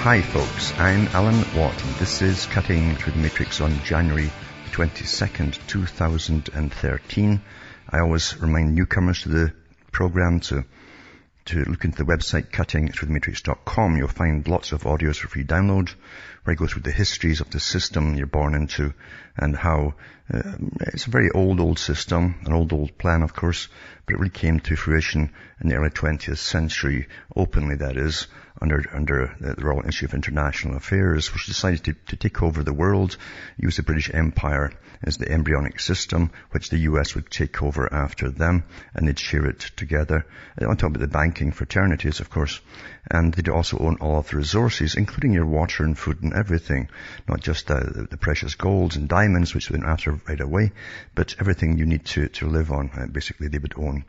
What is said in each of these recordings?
Hi folks, I'm Alan Watt and this is Cutting Through the Matrix on January 22nd, 2013. I always remind newcomers to the program to look into the website cuttingthroughthematrix.com. You'll find lots of audios for free download where I go through the histories of the system you're born into and how it's a very old system, an old plan of course, but it really came to fruition in the early 20th century, openly that is, under the Royal Institute of International Affairs, which decided to take over the world, use the British Empire as the embryonic system, which the US would take over after them, and they'd share it together. On top of the banking fraternities, of course, and they'd also own all of the resources, including your water and food and everything, not just the precious golds and diamonds, which they went after right away, but everything you need to live on, basically they would own.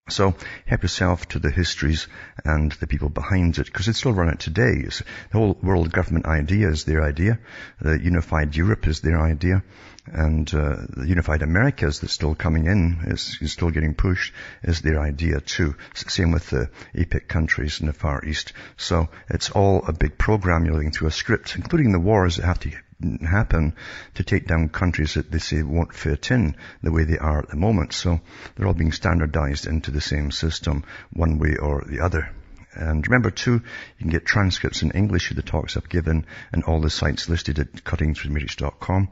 So help yourself to the histories and the people behind it, because they still run it today. The whole world government idea is their idea. The unified Europe is their idea. And the unified Americas that's still coming in, is still getting pushed, is their idea too. Same with the APEC countries in the Far East. So it's all a big program. You're looking through a script, including the wars that have to happen to take down countries that they say won't fit in the way they are at the moment. So they're all being standardized into the same system, one way or the other. And remember too, you can get transcripts in English of the talks I've given and all the sites listed at cuttingthroughthematrix.com,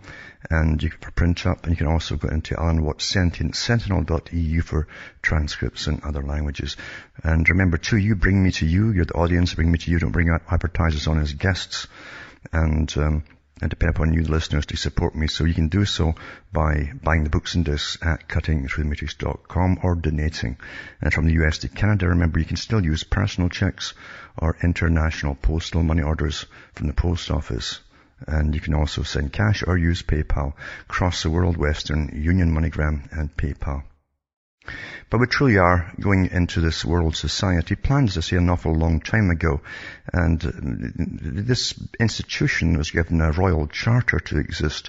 and you can print up, and you can also go into Alan Watt's Sentinel.eu for transcripts in other languages. And remember too, you bring me to you, you're the audience, bring me to you, don't bring advertisers on as guests. And depend upon you, the listeners, to support me. So you can do so by buying the books and discs at cuttingthroughthematrix.com or donating. And from the US to Canada, remember, you can still use personal checks or international postal money orders from the post office. And you can also send cash or use PayPal across the world, Western Union, MoneyGram, and PayPal. But we truly are going into this world society, planned, as I say, an awful long time ago. And this institution was given a royal charter to exist,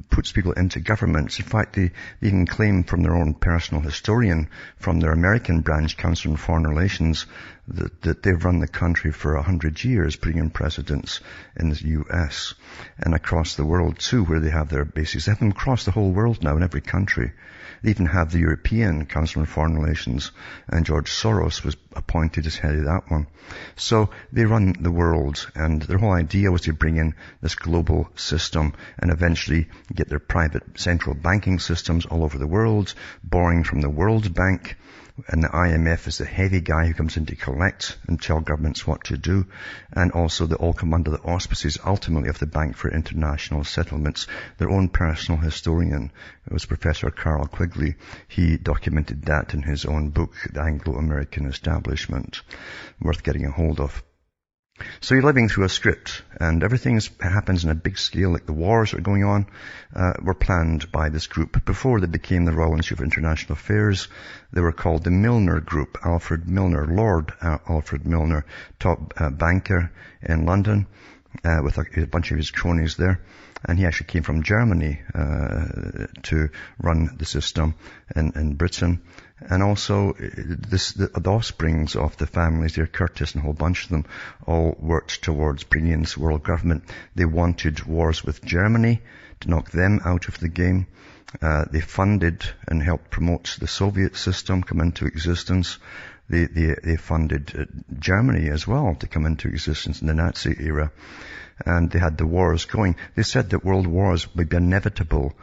puts people into governments. In fact, they even claim from their own personal historian, from their American branch, Council on Foreign Relations, that they've run the country for 100 years, putting in presidents in the US and across the world too, where they have their bases. They have them across the whole world now in every country. They even have the European Council on Foreign Relations, and George Soros was appointed as head of that one. So they run the world, and their whole idea was to bring in this global system and eventually get their private central banking systems all over the world, borrowing from the World Bank. And the IMF is the heavy guy who comes in to collect and tell governments what to do. And also they all come under the auspices ultimately of the Bank for International Settlements. Their own personal historian, it was Professor Carl Quigley. He documented that in his own book, The Anglo-American Establishment. Worth getting a hold of. So you're living through a script, and everything happens in a big scale, like the wars that are going on, were planned by this group. Before they became the Royal Institute of International Affairs, they were called the Milner Group. Alfred Milner, Lord Alfred Milner, top banker in London, with a bunch of his cronies there. And he actually came from Germany to run the system in Britain. And also, the offsprings of the families, dear Curtis and a whole bunch of them, all worked towards bringing in this world government. They wanted wars with Germany to knock them out of the game. They funded and helped promote the Soviet system come into existence. They funded Germany as well to come into existence in the Nazi era. And they had the wars going. They said that world wars would be inevitable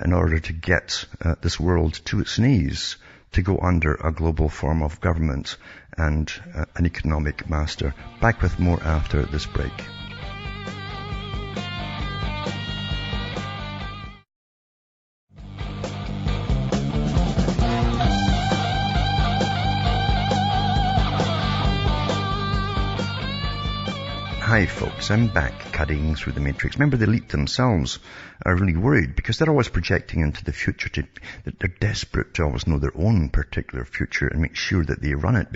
in order to get this world to its knees, to go under a global form of government and an economic master. Back with more after this break. Hi folks, I'm back cutting through the matrix. Remember, the elite themselves are really worried because they're always projecting into the future. They're desperate to always know their own particular future and make sure that they run it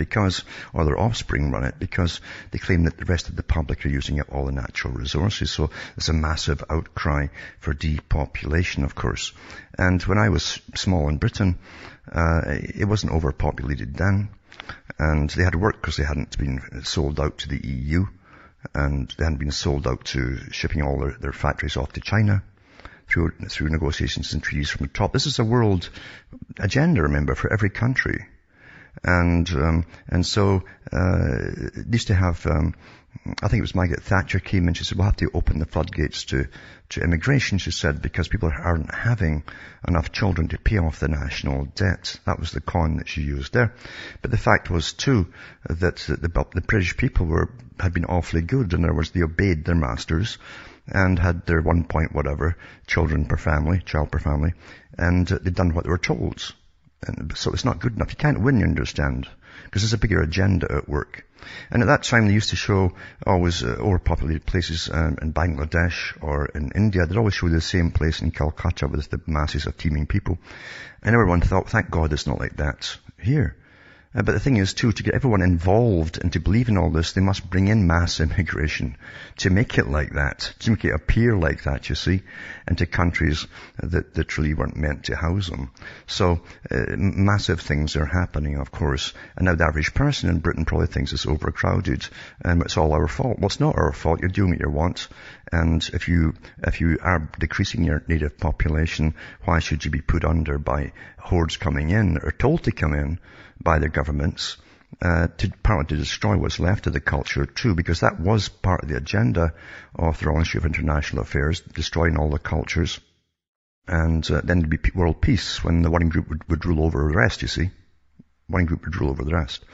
or their offspring run it, because they claim that the rest of the public are using up all the natural resources. So there's a massive outcry for depopulation, of course. And when I was small in Britain, it wasn't overpopulated then. And they had to work because they hadn't been sold out to the EU. and they hadn't been sold out to shipping all their factories off to China through negotiations and treaties from the top. This is a world agenda, remember, for every country. And so, used to have, I think it was Margaret Thatcher came in, she said, we'll have to open the floodgates to immigration, she said, because people aren't having enough children to pay off the national debt. That was the con that she used there. But the fact was too, that the British people had been awfully good. In other words, they obeyed their masters and had their 1 point whatever child per family, and they'd done what they were told. And so it's not good enough. You can't win, you understand, because there's a bigger agenda at work. And at that time they used to show always overpopulated places in Bangladesh or in India. They'd always show the same place in Calcutta with the masses of teeming people. And everyone thought, thank God it's not like that here. But the thing is, too, to get everyone involved and to believe in all this, they must bring in mass immigration to make it like that, to make it appear like that, you see, into countries that really weren't meant to house them. So, massive things are happening, of course. And now the average person in Britain probably thinks it's overcrowded, and it's all our fault. Well, it's not our fault. You're doing what you want. And if you are decreasing your native population, why should you be put under by hordes coming in, or told to come in by their governments, partly to destroy what's left of the culture too, because that was part of the agenda of the Royal Institute of International Affairs, destroying all the cultures, and then there'd be world peace when the one group would rule over the rest, you see. One group would rule over the rest.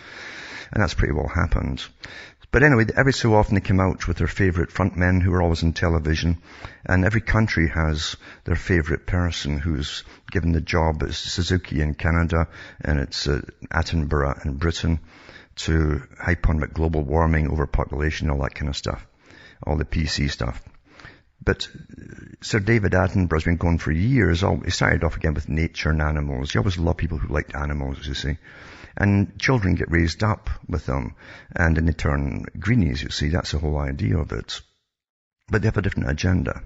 And that's pretty well happened. But anyway, every so often they come out with their favourite frontmen who are always on television, and every country has their favourite person who's given the job. It's Suzuki in Canada, and it's Attenborough in Britain, to hype on about global warming, overpopulation, all that kind of stuff, all the PC stuff. But Sir David Attenborough's been going for years. He started off again with nature and animals. He always loved people who liked animals, you see. And children get raised up with them, and then they turn greenies, you see. That's the whole idea of it. But they have a different agenda.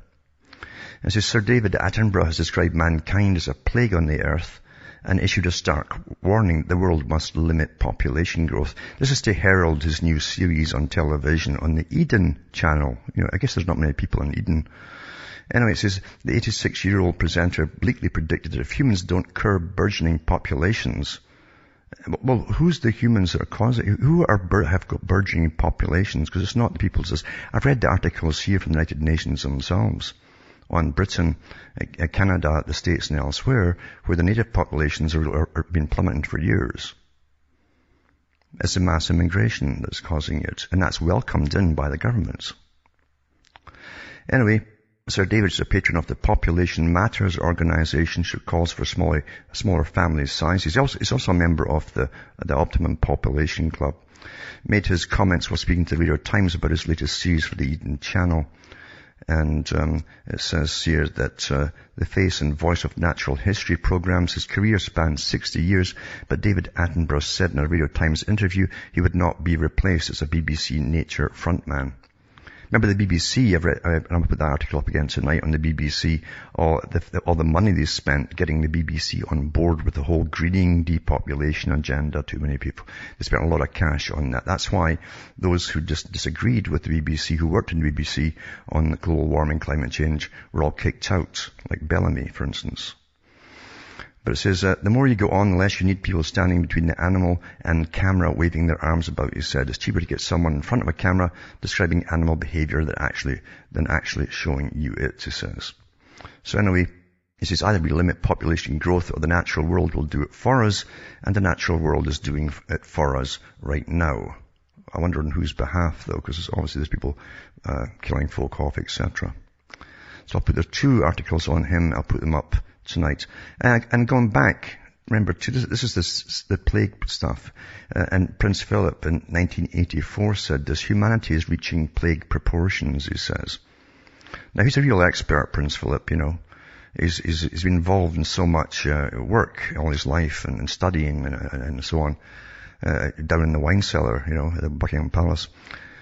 And so Sir David Attenborough has described mankind as a plague on the earth and issued a stark warning: the world must limit population growth. This is to herald his new series on television on the Eden channel. You know, I guess there's not many people in Eden. Anyway, it says, the 86-year-old presenter bleakly predicted that if humans don't curb burgeoning populations, well, who's the humans that are causing it? Who have got burgeoning populations? Because it's not the people. Says, I've read the articles here from the United Nations themselves on Britain, Canada, the States and elsewhere, where the native populations are being plummeting for years. It's the mass immigration that's causing it, and that's welcomed in by the governments. Anyway, Sir David is a patron of the Population Matters organization, which calls for smaller family size. He's also a member of the Optimum Population Club. Made his comments while speaking to the Radio Times about his latest series for the Eden Channel. And it says here that the face and voice of natural history programs, his career spans 60 years, but David Attenborough said in a Radio Times interview he would not be replaced as a BBC nature frontman. Remember the BBC, I'm going to put that article up again tonight on the BBC, all the money they spent getting the BBC on board with the whole greening depopulation agenda. Too many people. They spent a lot of cash on that. That's why those who disagreed with the BBC, who worked in the BBC on global warming, climate change, were all kicked out, like Bellamy, for instance. But it says, the more you go on, the less you need people standing between the animal and camera waving their arms about, he said. It's cheaper to get someone in front of a camera describing animal behavior than actually showing you it, he says. So anyway, he says either we limit population growth or the natural world will do it for us, and the natural world is doing it for us right now. I wonder on whose behalf, though, because obviously there's people killing folk off, etc. So there's 2 articles on him. I'll put them up tonight. And going back, remember, this is the plague stuff. And Prince Philip in 1984 said this: humanity is reaching plague proportions, he says. Now, he's a real expert, Prince Philip, you know. He's been involved in so much work all his life and studying and so on, down in the wine cellar, you know, at the Buckingham Palace.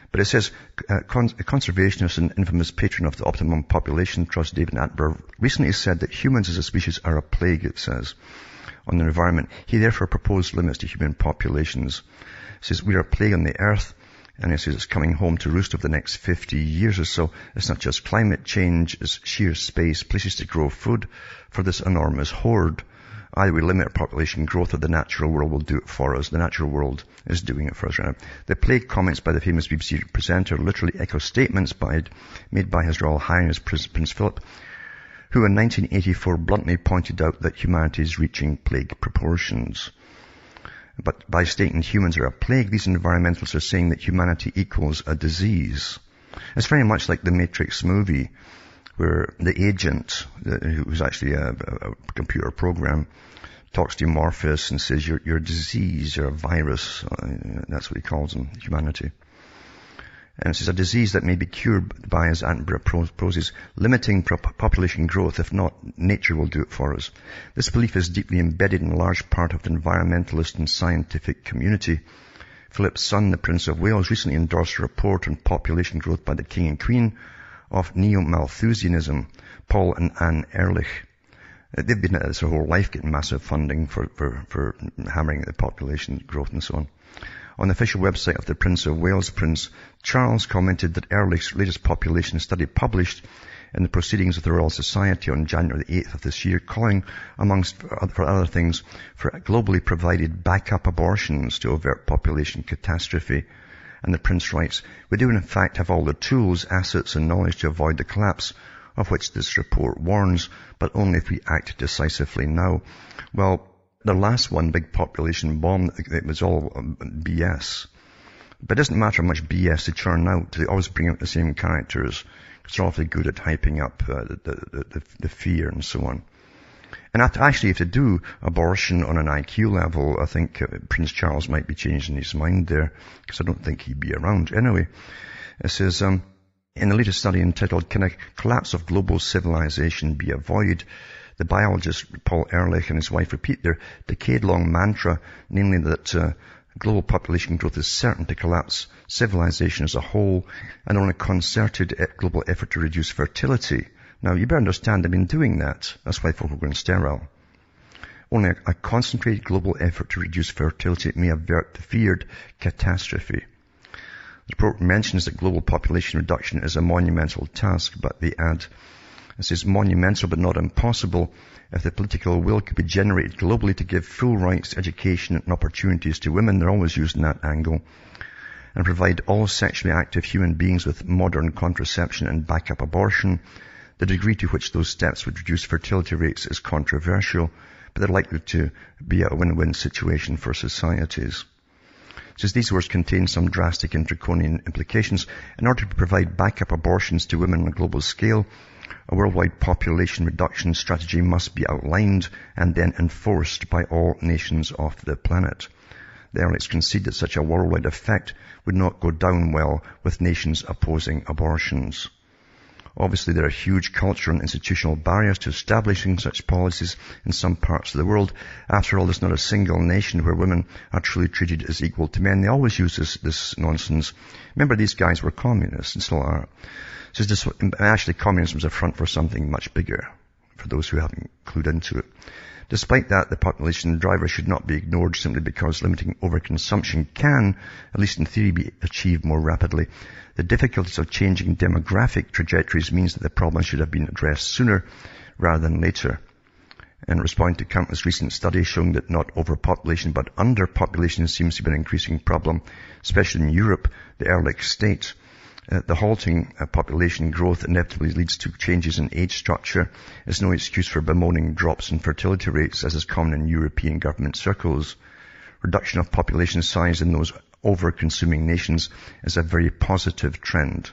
But it says, a conservationist and infamous patron of the Optimum Population Trust, David Attenborough, recently said that humans as a species are a plague, it says, on the environment. He therefore proposed limits to human populations. It says, we are a plague on the earth, And he says it's coming home to roost over the next 50 years or so. It's not just climate change, it's sheer space, places to grow food for this enormous horde. Either we limit our population growth or the natural world will do it for us. The natural world is doing it for us right now. The plague comments by the famous BBC presenter literally echo statements made by His Royal Highness Prince Philip, who in 1984 bluntly pointed out that humanity is reaching plague proportions. But by stating humans are a plague, these environmentalists are saying that humanity equals a disease. It's very much like the Matrix movie, where the agent, who's actually a computer program, talks to Morpheus and says, you're a disease, you're a virus. That's what he calls them, humanity. And it's a disease that may be cured by, as Attenborough poses, limiting population growth. If not, nature will do it for us. This belief is deeply embedded in a large part of the environmentalist and scientific community. Philip's son, the Prince of Wales, recently endorsed a report on population growth by the King and Queen of Neo-Malthusianism, Paul and Anne Ehrlich. They've been at this their whole life getting massive funding for hammering the population growth and so on. On the official website of the Prince of Wales, Prince Charles commented that Ehrlich's latest population study published in the Proceedings of the Royal Society on January the 8th of this year, calling, for other things, for globally provided backup abortions to avert population catastrophe. And the Prince writes, we do in fact have all the tools, assets and knowledge to avoid the collapse of which this report warns, but only if we act decisively now. Well, the last one, big population bomb, it was all BS. But it doesn't matter how much BS they churn out. They always bring out the same characters, because they're awfully good at hyping up the fear and so on. And actually, if they do abortion on an IQ level, I think Prince Charles might be changing his mind there, because I don't think he'd be around. Anyway, it says, in the latest study entitled, Can a Collapse of Global Civilization Be Avoided? The biologist Paul Ehrlich and his wife repeat their decade-long mantra, namely that global population growth is certain to collapse civilization as a whole, and on a concerted global effort to reduce fertility. Now, you better understand they've been doing that. That's why folk are going sterile. Only a concentrated global effort to reduce fertility may avert the feared catastrophe. The report mentions that global population reduction is a monumental task, but they add, it says monumental but not impossible if the political will could be generated globally to give full rights, education and opportunities to women. They're always using that angle. And provide all sexually active human beings with modern contraception and backup abortion. The degree to which those steps would reduce fertility rates is controversial, but they're likely to be a win-win situation for societies. Since these words contain some drastic and draconian implications, in order to provide backup abortions to women on a global scale, a worldwide population reduction strategy must be outlined and then enforced by all nations of the planet. The Ehrlichs concede that such a worldwide effect would not go down well with nations opposing abortions. Obviously, there are huge cultural and institutional barriers to establishing such policies in some parts of the world. After all, there's not a single nation where women are truly treated as equal to men. They always use this nonsense. Remember, these guys were communists and still are. So actually, communism is a front for something much bigger, for those who haven't clued into it. Despite that, the population driver should not be ignored simply because limiting overconsumption can, at least in theory, be achieved more rapidly. The difficulties of changing demographic trajectories means that the problem should have been addressed sooner rather than later. In responding to countless recent studies showing that not overpopulation but underpopulation seems to be an increasing problem, especially in Europe, the Ehrlich state. The halting population growth inevitably leads to changes in age structure. It's no excuse for bemoaning drops in fertility rates, as is common in European government circles. Reduction of population size in those over-consuming nations is a very positive trend.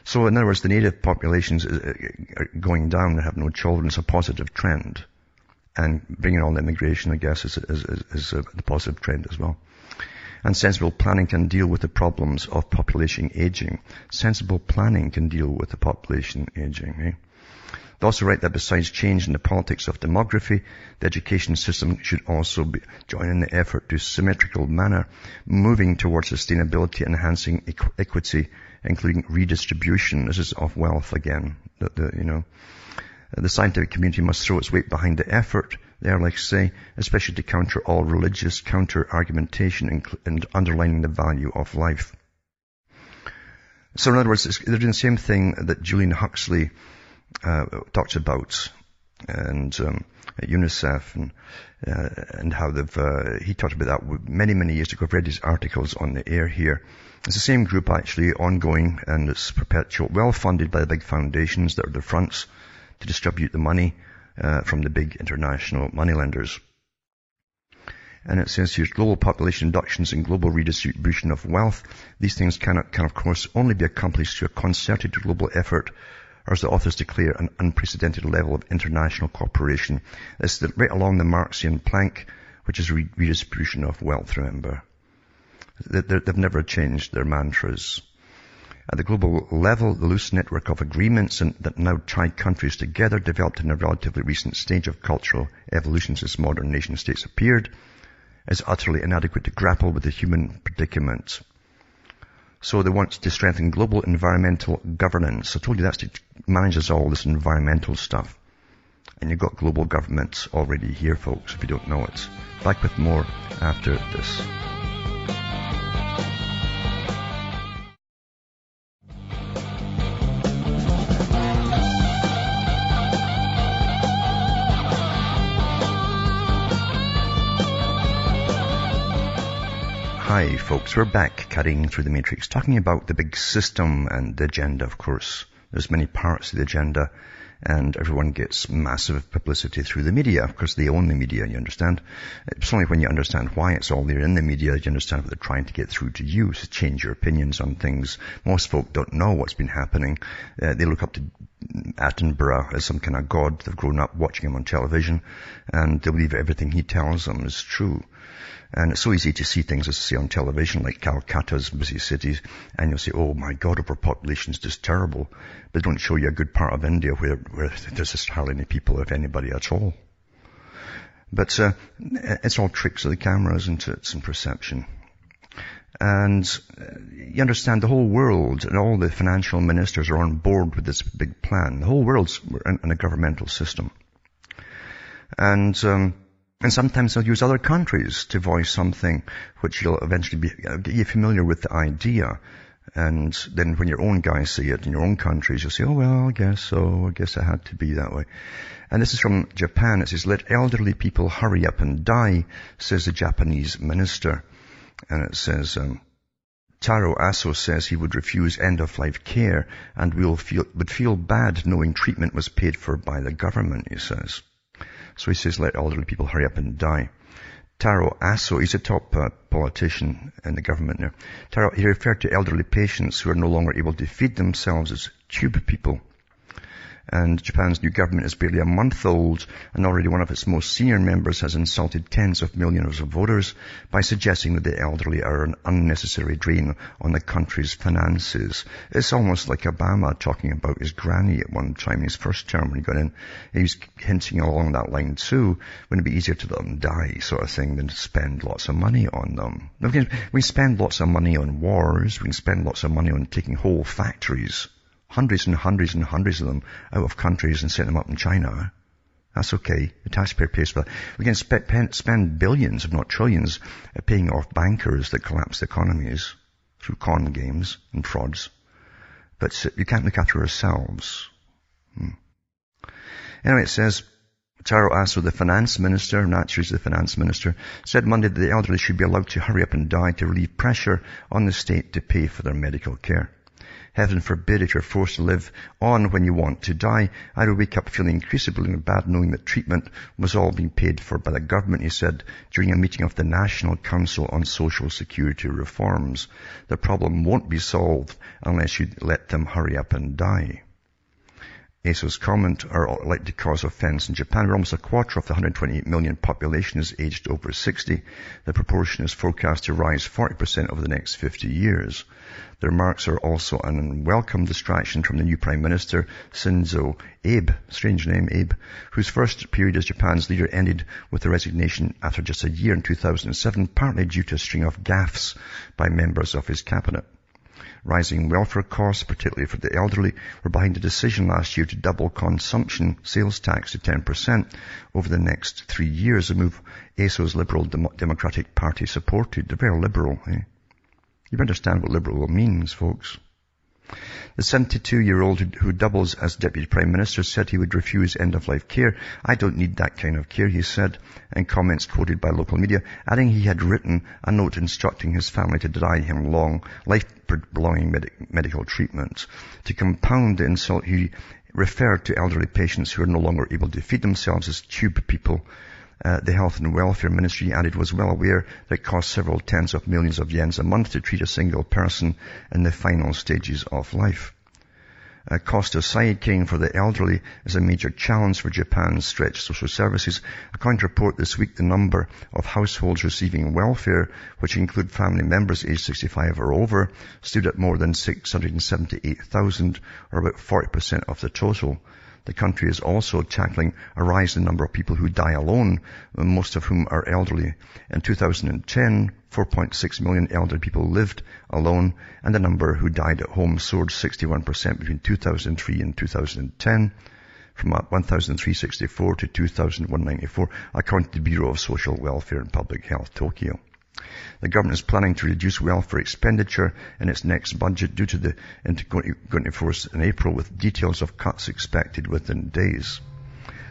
So, in other words, the native populations are going down and have no children. It's a positive trend. And bringing on immigration, I guess, is a positive trend as well. And sensible planning can deal with the problems of population aging. Sensible planning can deal with the population aging. They also write that besides change in the politics of demography, the education system should also join in the effort to symmetrical manner, moving towards sustainability, enhancing equity, including redistribution. This is of wealth again. The scientific community must throw its weight behind the effort, they are like say, especially to counter all religious counter-argumentation and underlining the value of life. So in other words, they're doing the same thing that Julian Huxley talks about, and at UNICEF, and how he talked about that many years ago. I've read his articles on the air here. It's the same group actually, ongoing, and it's perpetual, well funded by the big foundations that are the fronts to distribute the money from the big international moneylenders. And it says here, global population inductions and global redistribution of wealth. These things can of course only be accomplished through a concerted global effort, or as the authors declare, an unprecedented level of international cooperation. It's right along the Marxian plank, which is redistribution of wealth, remember. They've never changed their mantras. At the global level, the loose network of agreements that now tie countries together, developed in a relatively recent stage of cultural evolution since modern nation-states appeared, is utterly inadequate to grapple with the human predicament. So they want to strengthen global environmental governance. I told you that manages all this environmental stuff. And you've got global governments already here, folks, if you don't know it. Back with more after this. Hi folks, we're back cutting through the matrix, talking about the big system and the agenda, of course. There's many parts of the agenda, and everyone gets massive publicity through the media. Of course, they own the media, you understand. It's only when you understand why it's all there in the media, you understand what they're trying to get through to you, to change your opinions on things. Most folk don't know what's been happening. They look up to Attenborough as some kind of god. They've grown up watching him on television, and they believe everything he tells them is true. And it's so easy to see things, as I say, on television, like Calcutta's busy cities, and you'll say, oh my God, overpopulation is just terrible. But they don't show you a good part of India where there's just hardly any people, if anybody at all. But it's all tricks of the camera, isn't it? It's in perception. And you understand the whole world and all the financial ministers are on board with this big plan. The whole world's in a governmental system. And sometimes they'll use other countries to voice something which you'll eventually get you familiar with the idea. And then when your own guys see it in your own countries, you'll say, oh, well, I guess so. I guess it had to be that way. And this is from Japan. It says, let elderly people hurry up and die, says the Japanese minister. And it says, Taro Aso says he would refuse end-of-life care and would feel bad knowing treatment was paid for by the government, he says. So he says, let elderly people hurry up and die. Taro Aso, he's a top politician in the government now. He referred to elderly patients who are no longer able to feed themselves as tube people. And Japan's new government is barely a month old, and already one of its most senior members has insulted tens of millions of voters by suggesting that the elderly are an unnecessary drain on the country's finances. It's almost like Obama talking about his granny at one time, his first term when he got in. He was hinting along that line too. Wouldn't it be easier to let them die, sort of thing, than to spend lots of money on them? We spend lots of money on wars. We can spend lots of money on taking whole factories, hundreds and hundreds and hundreds of them, out of countries and set them up in China. That's okay. The taxpayer pays for that. We can spend billions, if not trillions, paying off bankers that collapse economies through con games and frauds. But you can't look after ourselves. Anyway, it says, Taro Aso, the finance minister, naturally the finance minister, said Monday that the elderly should be allowed to hurry up and die to relieve pressure on the state to pay for their medical care. Heaven forbid if you're forced to live on when you want to die. I would wake up feeling increasingly bad knowing that treatment was all being paid for by the government, he said during a meeting of the National Council on Social Security Reforms. The problem won't be solved unless you let them hurry up and die. ASO's comment are likely to cause offense in Japan, where almost a quarter of the 128 million population is aged over 60. The proportion is forecast to rise 40% over the next 50 years. The remarks are also an unwelcome distraction from the new Prime Minister, Shinzo Abe, strange name, Abe, whose first period as Japan's leader ended with a resignation after just a year in 2007, partly due to a string of gaffes by members of his cabinet. Rising welfare costs, particularly for the elderly, were behind a decision last year to double consumption sales tax to 10% over the next 3 years, a move ASO's Liberal Democratic Party supported. They're very liberal, eh? You understand what liberal means, folks. The 72-year-old who doubles as Deputy Prime Minister said he would refuse end-of-life care. "I don't need that kind of care," he said, in comments quoted by local media, adding he had written a note instructing his family to deny him long, life-prolonging medical treatment. To compound the insult, he referred to elderly patients who are no longer able to feed themselves as tube people. The Health and Welfare Ministry added was well aware that it costs several tens of millions of yens a month to treat a single person in the final stages of life. Cost aside, caring for the elderly is a major challenge for Japan's stretched social services. According to a report this week, the number of households receiving welfare, which include family members aged 65 or over, stood at more than 678,000, or about 40% of the total. The country is also tackling a rise in the number of people who die alone, most of whom are elderly. In 2010, 4.6 million elderly people lived alone, and the number who died at home soared 61% between 2003 and 2010, from 1,364 to 2,194, according to the Bureau of Social Welfare and Public Health, Tokyo. The government is planning to reduce welfare expenditure in its next budget due to the going into force in April, with details of cuts expected within days.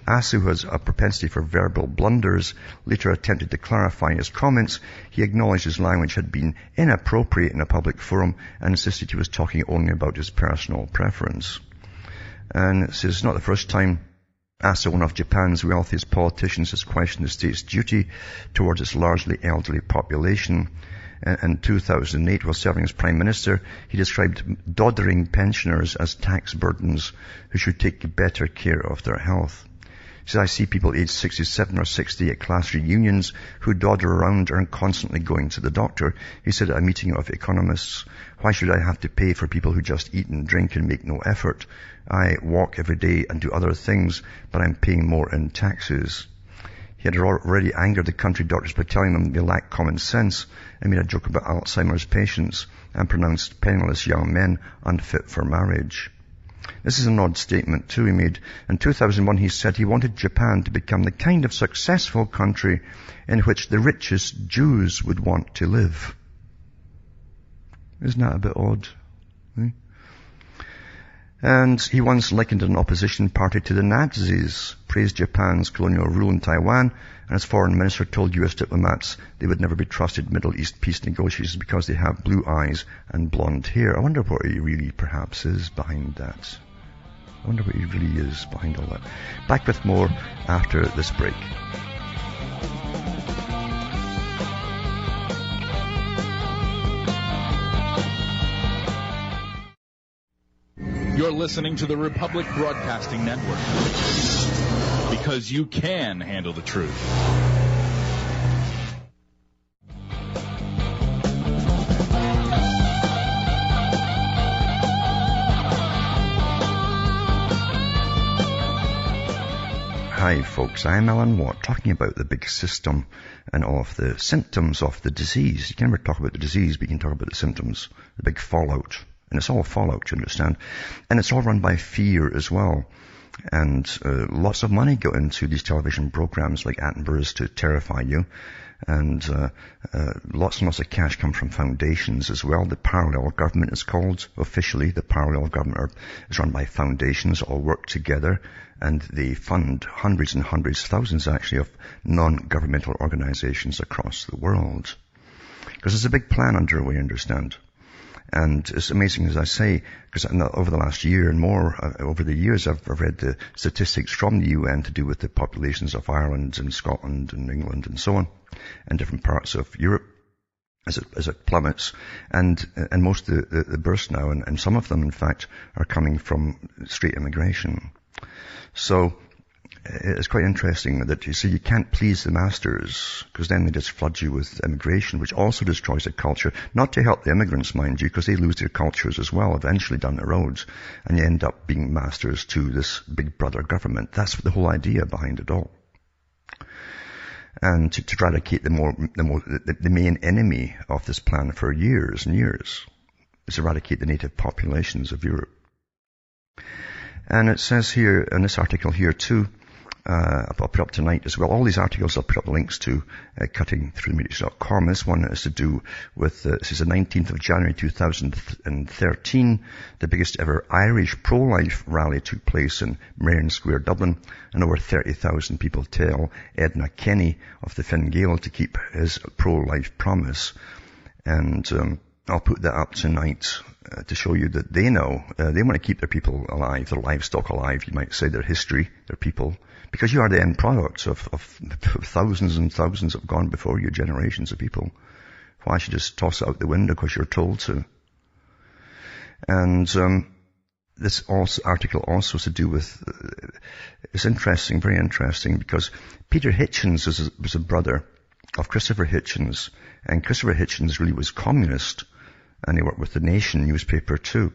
Asu, who has a propensity for verbal blunders, later attempted to clarify his comments. He acknowledged his language had been inappropriate in a public forum and insisted he was talking only about his personal preference. And it says it's not the first time Asu, one of Japan's wealthiest politicians, has questioned the state's duty towards its largely elderly population. In 2008, while serving as Prime Minister, he described doddering pensioners as tax burdens who should take better care of their health. He said, "I see people aged 67 or 60 at class reunions who dodder around and are constantly going to the doctor." He said at a meeting of economists, "Why should I have to pay for people who just eat and drink and make no effort? I walk every day and do other things, but I'm paying more in taxes." He had already angered the country doctors by telling them they lack common sense, and made a joke about Alzheimer's patients, and pronounced penniless young men unfit for marriage. This is an odd statement too he made. In 2001 he said he wanted Japan to become the kind of successful country in which the richest Jews would want to live. Isn't that a bit odd? And he once likened an opposition party to the Nazis, praised Japan's colonial rule in Taiwan, and as foreign minister told US diplomats they would never be trusted Middle East peace negotiations because they have blue eyes and blonde hair. I wonder what he really perhaps is behind that. I wonder what he really is behind all that. Back with more after this break. You're listening to the Republic Broadcasting Network, because you can handle the truth. Hi folks, I'm Alan Watt, talking about the big system and all of the symptoms of the disease. You can never talk about the disease, but you can talk about the symptoms, the big fallout. And it's all fallout, you understand. And it's all run by fear as well. And lots of money go into these television programs like Attenborough's to terrify you. And lots and lots of cash come from foundations as well. The parallel government is called officially. The parallel government is run by foundations, all work together. And they fund hundreds and hundreds, thousands actually, of non-governmental organizations across the world. Because there's a big plan underway, understand. And it's amazing, as I say, because over the last year and more, over the years, I've read the statistics from the UN to do with the populations of Ireland and Scotland and England and so on, and different parts of Europe as it plummets. And most of the births now, and some of them, in fact, are coming from straight immigration. So it's quite interesting that you see you can't please the masters, because then they just flood you with immigration, which also destroys the culture. Not to help the immigrants, mind you, because they lose their cultures as well eventually down the road, and you end up being masters to this big brother government. That's the whole idea behind it all. And to eradicate the main enemy of this plan for years and years is eradicate the native populations of Europe. And it says here in this article here too, I'll put up tonight as well. All these articles I'll put up links to cuttingthroughthematrix.com. This one is to do with, this is the 19th of January 2013. The biggest ever Irish pro-life rally took place in Merrion Square, Dublin, and over 30,000 people tell Edna Kenny of the Fine Gael to keep his pro-life promise. And I'll put that up tonight to show you that they know, they want to keep their people alive, their livestock alive, you might say, their history, their people. Because you are the end product of thousands and thousands have gone before you, generations of people. Why should you just toss it out the window because you're told to? And this article also has to do with, it's interesting, very interesting, because Peter Hitchens was a brother of Christopher Hitchens, and Christopher Hitchens really was communist, and he worked with the Nation newspaper too,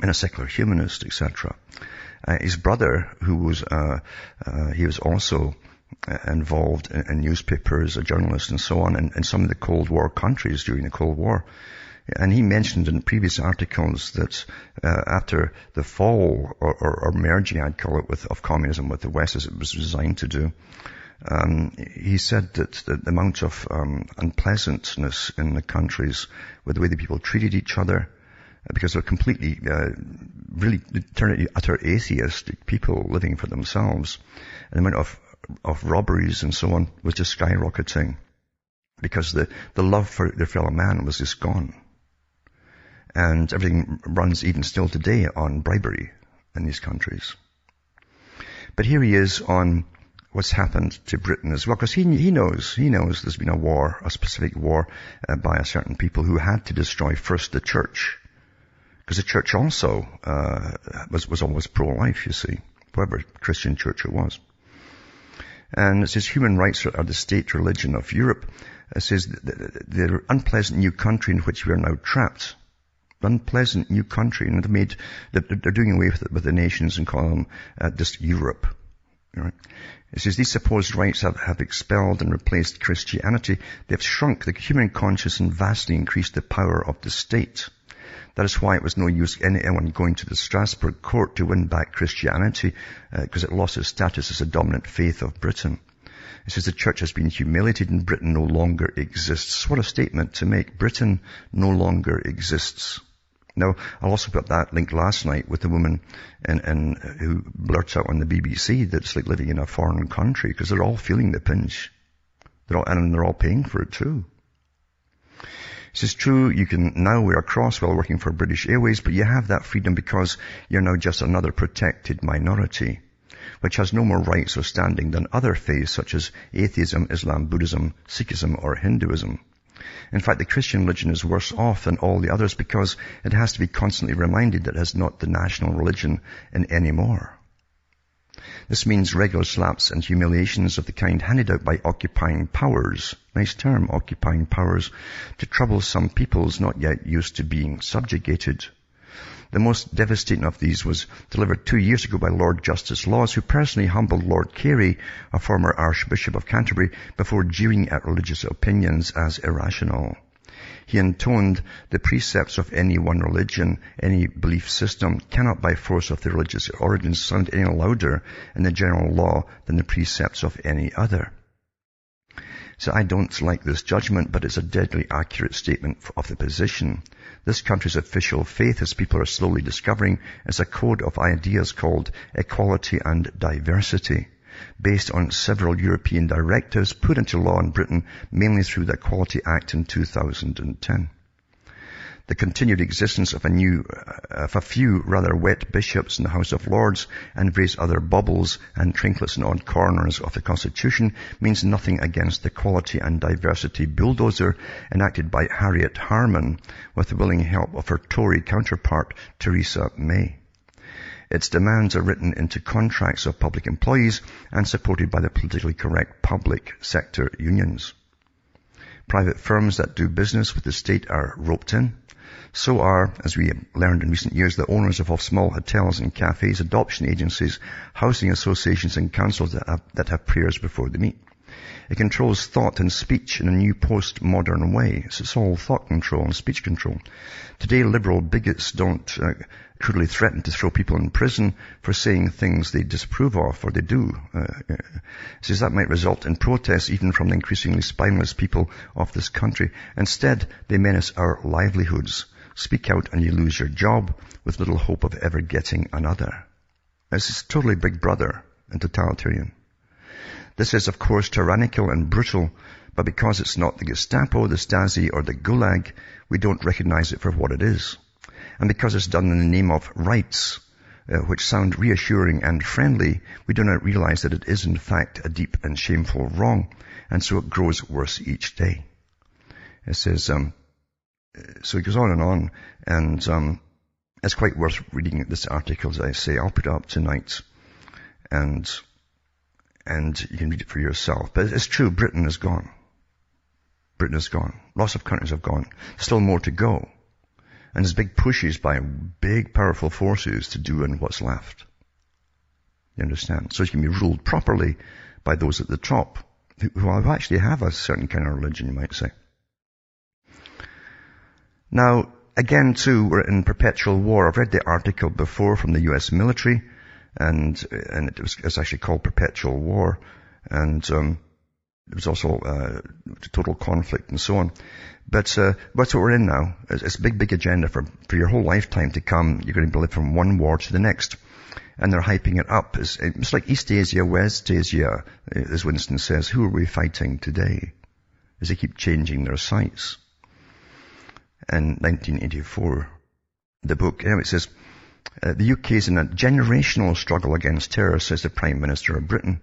and a secular humanist, etc. His brother, who was, he was also involved in newspapers, a journalist and so on, in some of the Cold War countries during the Cold War. And he mentioned in previous articles that after the fall, or merging, I'd call it, of communism with the West, as it was designed to do, he said that the amount of unpleasantness in the countries with the way the people treated each other, because they're completely, really turned into utter atheistic people living for themselves. And the amount of robberies and so on was just skyrocketing because the love for their fellow man was just gone. And everything runs even still today on bribery in these countries. But here he is on what's happened to Britain as well, because he knows there's been a war, a specific war by a certain people who had to destroy first the church. Because the church also was always pro-life, you see, whatever Christian church it was. And it says human rights are the state religion of Europe. It says the unpleasant new country in which we are now trapped. Unpleasant new country, and they're doing away with the nations and call them just Europe. Right? It says these supposed rights have expelled and replaced Christianity. They have shrunk the human conscience and vastly increased the power of the state. That is why it was no use anyone going to the Strasbourg court to win back Christianity, because it lost its status as a dominant faith of Britain. It says the church has been humiliated and Britain no longer exists. What a statement to make. Britain no longer exists. Now, I'll also put that link last night with the woman who blurts out on the BBC that it's like living in a foreign country, because they're all feeling the pinch. And they're all paying for it too. This is true, you can now wear a cross while working for British Airways, but you have that freedom because you're now just another protected minority, which has no more rights or standing than other faiths such as atheism, Islam, Buddhism, Sikhism, or Hinduism. In fact, the Christian religion is worse off than all the others because it has to be constantly reminded that it is not the national religion anymore. This means regular slaps and humiliations of the kind handed out by occupying powers, nice term, occupying powers, to trouble some peoples not yet used to being subjugated. The most devastating of these was delivered 2 years ago by Lord Justice Laws, who personally humbled Lord Carey, a former Archbishop of Canterbury, before jeering at religious opinions as irrational. He intoned the precepts of any one religion, any belief system, cannot by force of their religious origins sound any louder in the general law than the precepts of any other. So I don't like this judgment, but it's a deadly accurate statement of the position. This country's official faith, as people are slowly discovering, is a code of ideas called equality and diversity, based on several European directives put into law in Britain, mainly through the Equality Act in 2010. The continued existence of a few rather wet bishops in the House of Lords and various other bubbles and trinkets in odd corners of the Constitution means nothing against the equality and diversity bulldozer enacted by Harriet Harman with the willing help of her Tory counterpart, Theresa May. Its demands are written into contracts of public employees and supported by the politically correct public sector unions. Private firms that do business with the state are roped in. So are, as we learned in recent years, the owners of small hotels and cafes, adoption agencies, housing associations and councils that have prayers before they meet. It controls thought and speech in a new post-modern way. So it's all thought control and speech control. Today, liberal bigots don't crudely threaten to throw people in prison for saying things they disapprove of, or they do. It says that might result in protests even from the increasingly spineless people of this country. Instead, they menace our livelihoods. Speak out and you lose your job with little hope of ever getting another. This is totally Big Brother and totalitarian. This is, of course, tyrannical and brutal, but because it's not the Gestapo, the Stasi, or the Gulag, we don't recognize it for what it is. And because it's done in the name of rights, which sound reassuring and friendly, we do not realize that it is in fact a deep and shameful wrong, and so it grows worse each day. It says, so it goes on, and it's quite worth reading this article, as I say. I'll put it up tonight, and you can read it for yourself. But it's true, Britain is gone. Britain is gone. Lots of countries have gone. There's still more to go. And there's big pushes by big, powerful forces to do in what's left. You understand? So it can be ruled properly by those at the top, who actually have a certain kind of religion, you might say. Now, again, too, we're in perpetual war. I've read the article before from the US military, and it's actually called Perpetual War, and it was also total conflict and so on. But that's what we're in now. It's a big agenda for your whole lifetime to come. You're going to live from one war to the next. And they're hyping it up. It's like East Asia, West Asia, as Winston says. Who are we fighting today? As they keep changing their sights. In 1984, the book, it says, the UK is in a generational struggle against terror, says the Prime Minister of Britain.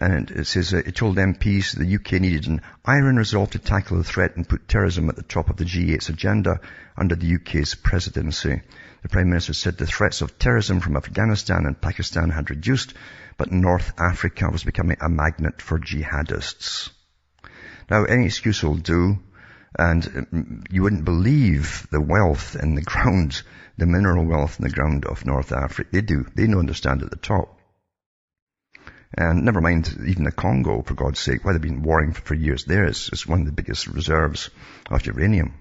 And it says, it told MPs the UK needed an iron resolve to tackle the threat and put terrorism at the top of the G8's agenda under the UK's presidency. The Prime Minister said the threats of terrorism from Afghanistan and Pakistan had reduced, but North Africa was becoming a magnet for jihadists. Now, any excuse will do, and you wouldn't believe the wealth in the ground, the mineral wealth in the ground of North Africa. They do. They don't understand at the top. And never mind even the Congo, for God's sake, why they've been warring for years there. It's one of the biggest reserves of uranium.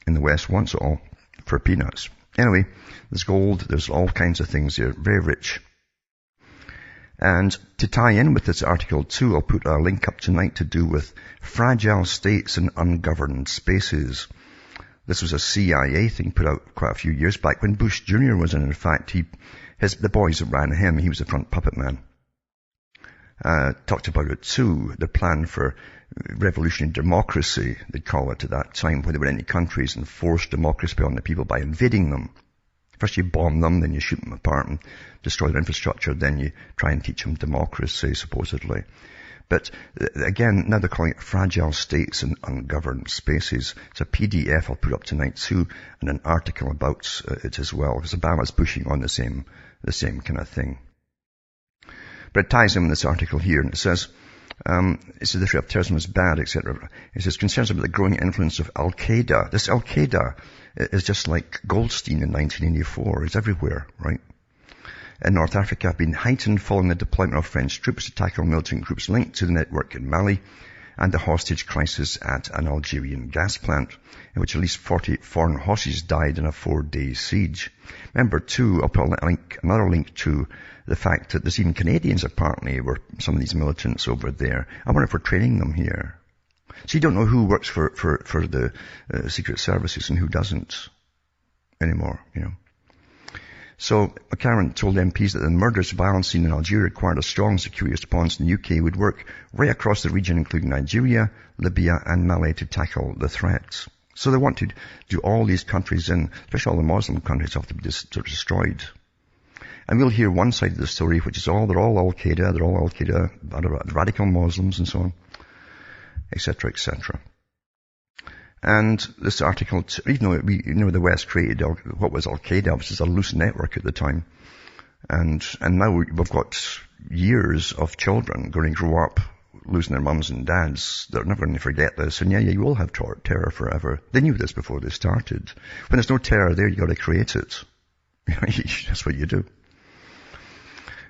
And the West wants it all for peanuts. Anyway, there's gold, there's all kinds of things here, very rich. And to tie in with this article too, I'll put a link up tonight to do with fragile states and ungoverned spaces. This was a CIA thing put out quite a few years back when Bush Jr. was in fact, the boys that ran him, he was the front puppet man. Talked about it too, the plan for revolutionary democracy, they'd call it at that time, where they were in any countries and forced democracy on the people by invading them. First you bomb them, then you shoot them apart and destroy their infrastructure, then you try and teach them democracy, supposedly. But again, now they're calling it fragile states and ungoverned spaces. It's a PDF I'll put up tonight too, and an article about it as well, because Obama's pushing on the same kind of thing. But it ties in with this article here, and it says, the threat of terrorism is bad, etc. It says, concerns about the growing influence of Al-Qaeda. This Al-Qaeda is just like Goldstein in 1984. It's everywhere, right? In North Africa have been heightened following the deployment of French troops to tackle militant groups linked to the network in Mali and the hostage crisis at an Algerian gas plant, in which at least 40 foreign hostages died in a 4-day siege. Remember, too, I'll put another link to the fact that there's even Canadians apparently were some of these militants over there. I wonder if we're training them here. So you don't know who works for the secret services and who doesn't anymore, you know. So Cameron told MPs that the murderous violence seen in Algeria required a strong security response, and the UK would work right across the region, including Nigeria, Libya and Mali, to tackle the threats. So they want to do all these countries, especially all the Muslim countries, have to be destroyed. And we'll hear one side of the story, which is they're all Al-Qaeda, radical Muslims and so on, etc., etc. And this article, even though the West created what was Al-Qaeda, which is a loose network at the time, and now we've got years of children going to grow up losing their mums and dads. They're never going to forget this, and you will have terror forever. They knew this before they started. When there's no terror there, you got to create it. That's what you do.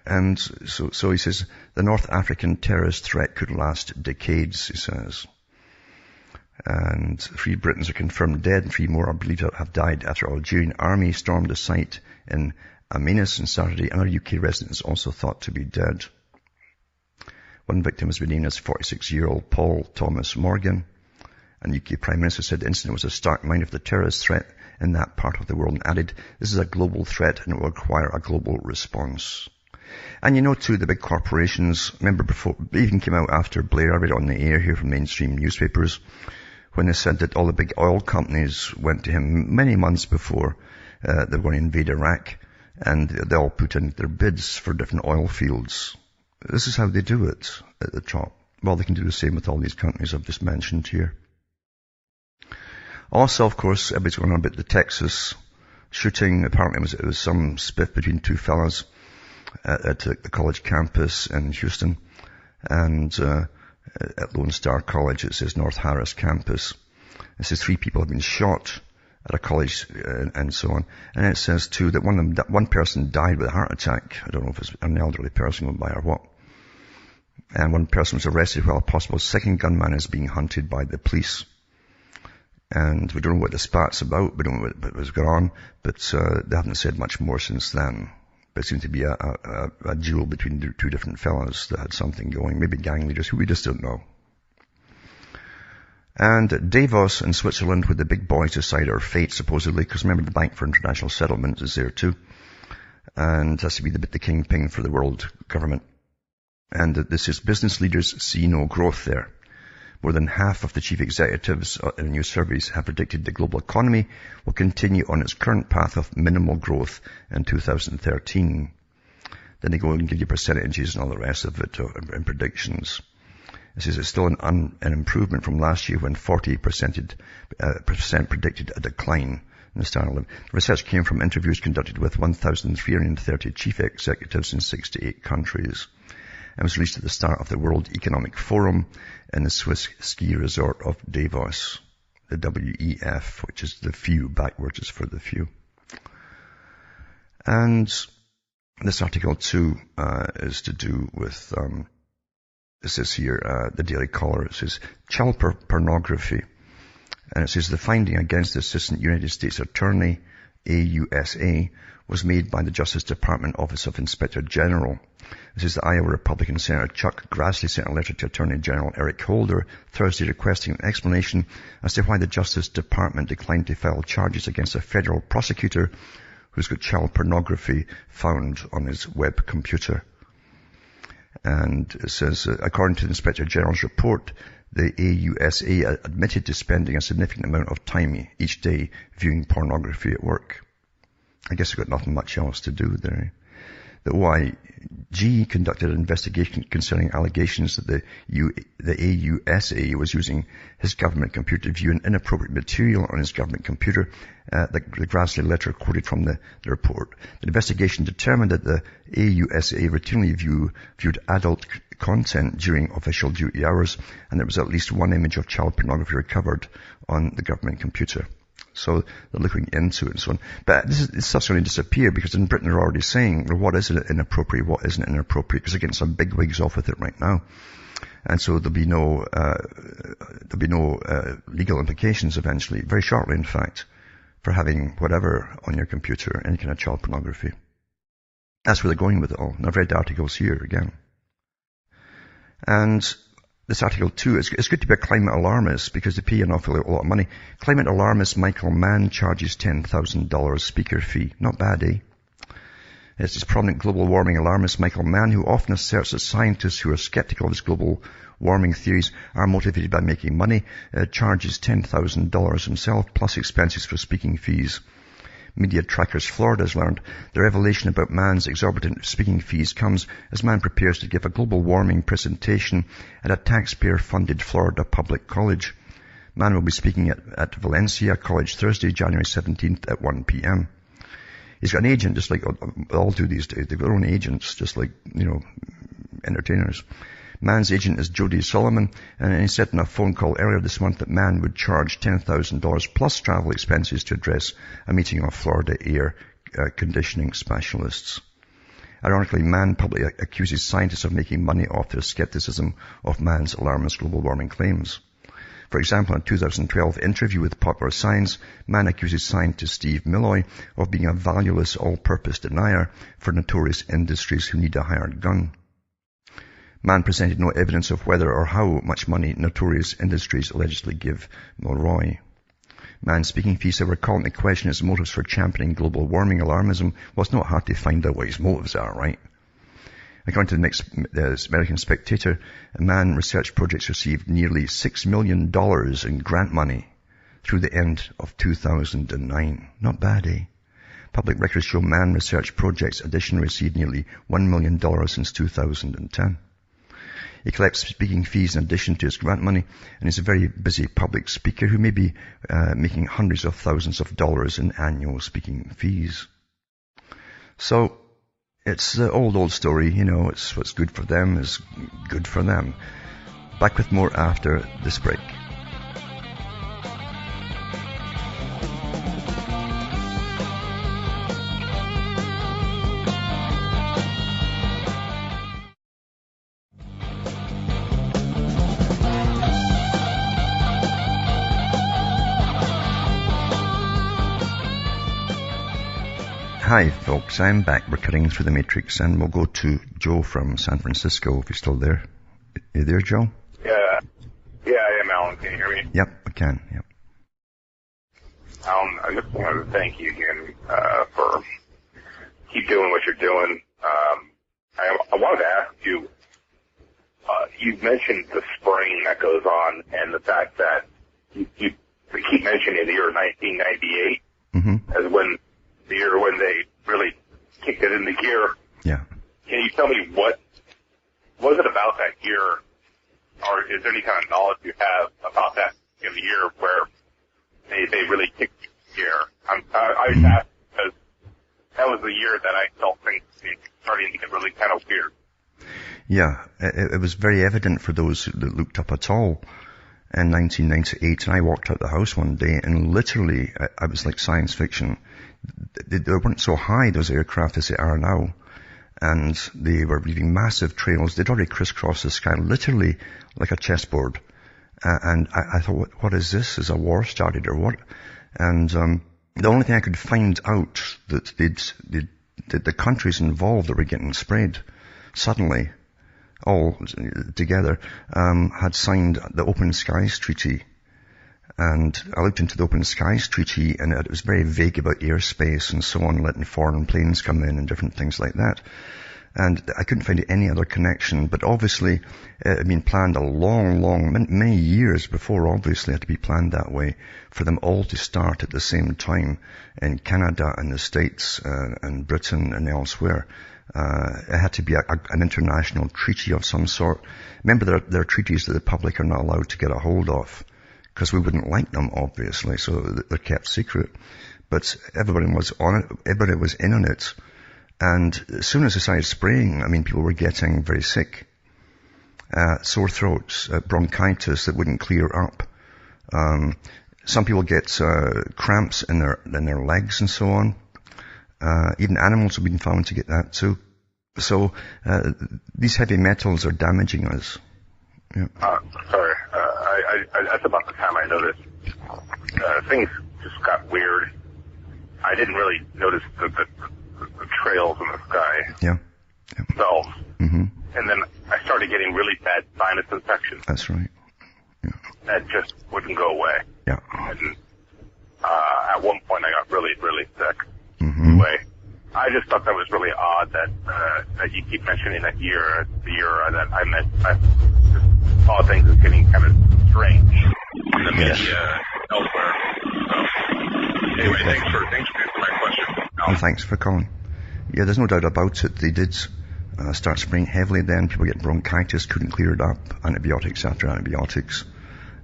And so he says, the North African terrorist threat could last decades, he says. And 3 Britons are confirmed dead and 3 more are believed to have died after Algerian army stormed a site in Amenas on Saturday. Another UK resident is also thought to be dead. One victim has been named as 46-year-old Paul Thomas Morgan. And the UK Prime Minister said the incident was a stark reminder of the terrorist threat in that part of the world and added, this is a global threat and it will require a global response. And too, the big corporations, remember before, it even came out after Blair, I read it on the air here from mainstream newspapers, when they said that all the big oil companies went to him many months before they were going to invade Iraq, and they all put in their bids for different oil fields. This is how they do it at the top. Well, they can do the same with all these countries I've just mentioned here. Also, of course, everybody's going on about the Texas shooting. Apparently it was some spiff between 2 fellas at the college campus in Houston. And at Lone Star College, it says North Harris campus. It says 3 people have been shot at a college and so on. And it says too that one person died with a heart attack. I don't know if it's an elderly person went by or what. And one person was arrested while a possible second gunman is being hunted by the police. And we don't know what the spat's about. We don't know what was going on, but they haven't said much more since then. But it seemed to be a duel between the 2 different fellows that had something going. Maybe gang leaders who we just don't know. And Davos in Switzerland, where the big boys decide our fate, supposedly, because remember the Bank for International Settlement is there too. And has to be the kingpin for the world government. And this is business leaders see no growth there. More than half of the chief executives in new surveys have predicted the global economy will continue on its current path of minimal growth in 2013. Then they go and give you percentages and all the rest of it in predictions. It says it's still an improvement from last year when 40% predicted a decline in the standard of living. The research came from interviews conducted with 1,330 chief executives in 68 countries. It was released at the start of the World Economic Forum in the Swiss ski resort of Davos, the WEF, which is the few, backwards is for the few. And this article too is to do with, it says here, the Daily Caller, it says child pornography. And it says the finding against the Assistant United States Attorney, AUSA, was made by the Justice Department Office of Inspector General. This is the Iowa Republican Senator Chuck Grassley sent a letter to Attorney General Eric Holder Thursday requesting an explanation as to why the Justice Department declined to file charges against a federal prosecutor who's got child pornography found on his web computer. And it says, according to the Inspector General's report, the AUSA admitted to spending a significant amount of time each day viewing pornography at work. I guess they've got nothing much else to do there. The OIG conducted an investigation concerning allegations that the AUSA was using his government computer to view an inappropriate material on his government computer. The Grassley letter quoted from the report. The investigation determined that the AUSA routinely viewed adult content during official duty hours, and there was at least one image of child pornography recovered on the government computer. So they're looking into it and so on. But this stuff's going to disappear because in Britain they're already saying, well, what is it inappropriate, what isn't inappropriate? Because they're getting some big wigs off with it right now. And so there'll be no legal implications eventually, very shortly in fact, for having whatever on your computer, any kind of child pornography. That's where they're going with it all. And I've read the articles here again. And this article too, it's good to be a climate alarmist because they pay an awful lot of money. Climate alarmist Michael Mann charges $10,000 speaker fee. Not bad, eh? It's this prominent global warming alarmist Michael Mann who often asserts that scientists who are skeptical of his global warming theories are motivated by making money, charges $10,000 himself plus expenses for speaking fees. Media Trackers Florida has learned the revelation about Mann's exorbitant speaking fees comes as Mann prepares to give a global warming presentation at a taxpayer-funded Florida public college. Mann will be speaking at Valencia College Thursday, January 17th at 1 p.m. He's got an agent, just like they all do these days. They've got their own agents, just like, entertainers. Mann's agent is Jody Solomon, and he said in a phone call earlier this month that Mann would charge $10,000 plus travel expenses to address a meeting of Florida air conditioning specialists. Ironically, man publicly accuses scientists of making money off their skepticism of man's alarmist global warming claims. For example, in a 2012 interview with Popular Science, man accuses scientist Steve Milloy of being a valueless all-purpose denier for notorious industries who need a hired gun. Man presented no evidence of whether or how much money notorious industries allegedly give Milroy. Man's speaking fees, however, call into question his motives for championing global warming alarmism. Well, it's not hard to find out what his motives are, right? According to the American Spectator, man research projects received nearly $6 million in grant money through the end of 2009. Not bad, eh? Public records show man research projects additionally received nearly $1 million since 2010. He collects speaking fees in addition to his grant money, and is a very busy public speaker who may be making hundreds of thousands of dollars in annual speaking fees. So, it's the old story, it's what's good for them is good for them. Back with more after this break. Hi folks, I'm back. We're cutting through the matrix, and we'll go to Joe from San Francisco, if you're still there. You there, Joe? Yeah, I am, Alan. Can you hear me? Yep, I can, yep. Alan, I just wanted to thank you again for keep doing what you're doing. I wanted to ask you, you mentioned the spraying that goes on and the fact that you keep mentioning the year 1998 as when the year when they really kicked it into gear. Yeah. Can you tell me what was it about that year, or is there any kind of knowledge you have about that in the year where they really kicked it into gear? I just asked because that was the year that I felt things starting to get really kind of weird. Yeah, it was very evident for those that looked up at all in 1998, and I walked out the house one day and literally, I was like science fiction. They weren't so high, those aircraft, as they are now. And they were leaving massive trails. They'd already crisscrossed the sky, literally like a chessboard. And I thought, what is this? Is a war started or what? And the only thing I could find out that the countries involved that were getting sprayed suddenly, all together, had signed the Open Skies Treaty. And I looked into the Open Skies Treaty, and it was very vague about airspace and so on, letting foreign planes come in and different things like that. And I couldn't find any other connection, but obviously it had been planned a long, many years before, obviously, it had to be planned that way for them all to start at the same time in Canada and the States and Britain and elsewhere. It had to be an international treaty of some sort. Remember, there are treaties that the public are not allowed to get a hold of, because we wouldn't like them, obviously, so they're kept secret. But everybody was on it, everybody was in on it. And as soon as they started spraying, people were getting very sick. Sore throats, bronchitis that wouldn't clear up. Some people get cramps in their legs and so on. Even animals have been found to get that too. So these heavy metals are damaging us. Yeah. Sorry. That's about the time I noticed things just got weird. I didn't really notice the trails in the sky themselves. And then I started getting really bad sinus infections. That's right. Yeah. That just wouldn't go away. Yeah. And at one point I got really, really sick. Anyway, I just thought that was really odd that you keep mentioning that year, the year that I met. I just saw things as getting kind of strange in the media elsewhere. So, anyway, thanks for answering my question. And thanks for calling. Yeah, there's no doubt about it. They did start spraying heavily then. People get bronchitis, couldn't clear it up, antibiotics after antibiotics.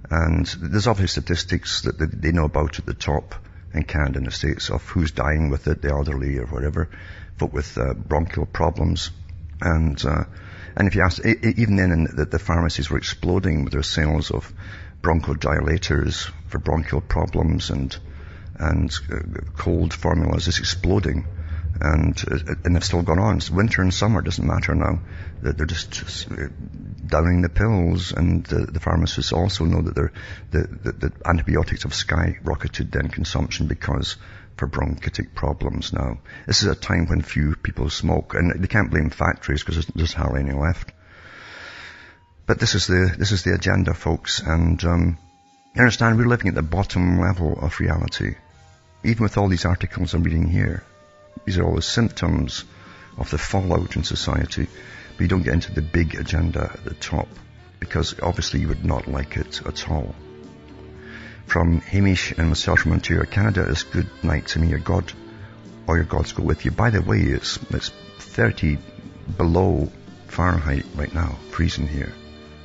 And there's obviously statistics that they know about at the top in Canada and the States of who's dying with it, the elderly or whatever, folk with bronchial problems. And if you ask, even then the pharmacies were exploding with their sales of bronchodilators for bronchial problems and cold formulas, just exploding. and they've still gone on. So winter and summer doesn't matter now. They're just downing the pills, and the pharmacists also know that the antibiotics have skyrocketed then consumption because for bronchitic problems now. This is a time when few people smoke, and they can't blame factories because there's hardly any left. But this is the agenda, folks, and you understand we're living at the bottom level of reality. Even with all these articles I'm reading here, these are all the symptoms of the fallout in society. But you don't get into the big agenda at the top, because obviously you would not like it at all. From Hamish and myself from Ontario, Canada, it's good night to me. Your God or your gods go with you. By the way, it's 30 below Fahrenheit right now, freezing here.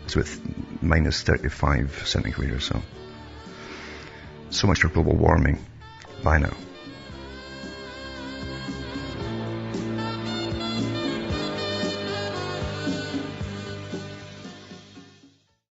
It's with minus 35 centigrade or so. So much for global warming. Bye now.